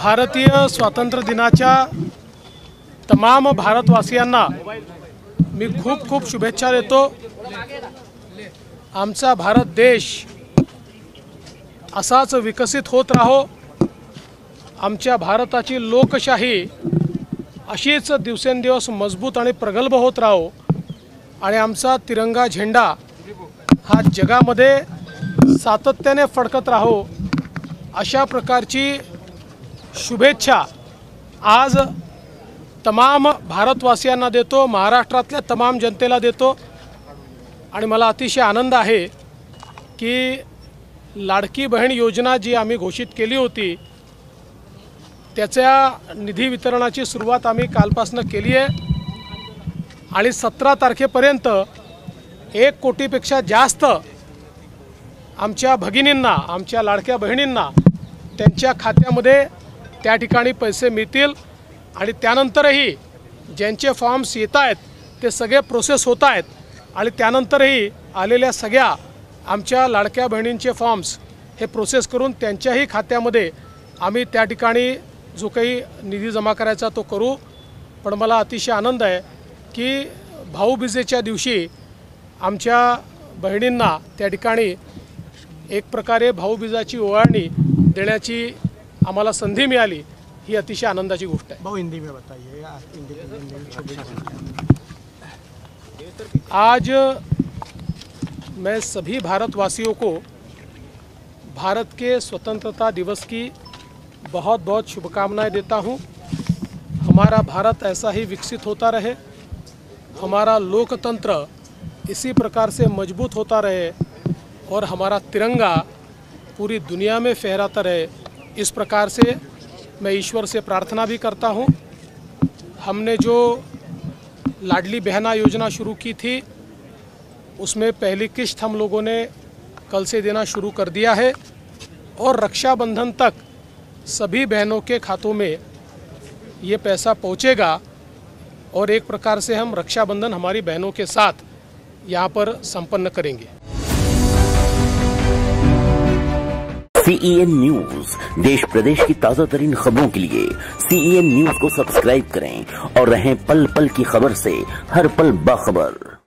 भारतीय स्वातंत्र्य दिनाच्या तमाम भारतवासियांना मी खूप खूप शुभेच्छा देतो। आमचा भारत देश असाच विकसित होत राहो, आमच्या भारताची लोकशाही अशीच दिवसेंदिवस मजबूत आणि प्रगल्भ होत राहो आणि आमचा तिरंगा झेंडा हा जगामध्ये सातत्याने फडकत राहो, अशा प्रकारची शुभेच्छा आज तमाम भारतवासियांना देतो, महाराष्ट्रातल्या तमाम जनतेला देतो। आणि मला अतिशय आनंद आहे की लाडकी बहीण योजना जी आम्ही घोषित केली होती त्याच्या निधी वितरणाची सुरुवात आम्ही कालपासून केली आहे आणि 17 तारखेपर्यंत 1 कोटीपेक्षा जास्त आमच्या भगिनींना, आमच्या लाडक्या बहिणींना त्यांच्या खात्यामध्ये त्या ठिकाणी पैसे मिळतील आणि त्यानंतरही ज्यांचे फॉर्म्स येत आहेत ते सगळे प्रोसेस होत आहेत आणि त्यानंतरही आलेल्या सगळ्या आमच्या लाडक्या बहिणींचे फॉर्म्स हे प्रोसेस करून त्यांच्याही खात्यामध्ये आम्ही त्या ठिकाणी जो काही निधी जमा करायचा तो करू। पण मला अतिशय आनंद आहे की भाऊबीजेच्या दिवशी आमच्या बहिणींना त्या ठिकाणी एक प्रकारे भाऊबीजाची ओवाळणी देण्याची आम्हाला संधी मिळाली, ही अतिशय आनंदाची गोष्ट है। भाऊ हिंदी में बताइए। आज मैं सभी भारतवासियों को भारत के स्वतंत्रता दिवस की बहुत बहुत शुभकामनाएं देता हूं। हमारा भारत ऐसा ही विकसित होता रहे, हमारा लोकतंत्र इसी प्रकार से मजबूत होता रहे और हमारा तिरंगा पूरी दुनिया में फहराता रहे, इस प्रकार से मैं ईश्वर से प्रार्थना भी करता हूं। हमने जो लाडली बहना योजना शुरू की थी उसमें पहली किश्त हम लोगों ने कल से देना शुरू कर दिया है और रक्षाबंधन तक सभी बहनों के खातों में ये पैसा पहुंचेगा और एक प्रकार से हम रक्षाबंधन हमारी बहनों के साथ यहाँ पर संपन्न करेंगे। CEN न्यूज, देश प्रदेश की ताजा तरीन खबरों के लिए CEN न्यूज को सब्सक्राइब करें और रहें पल पल की खबर से हर पल बाखबर।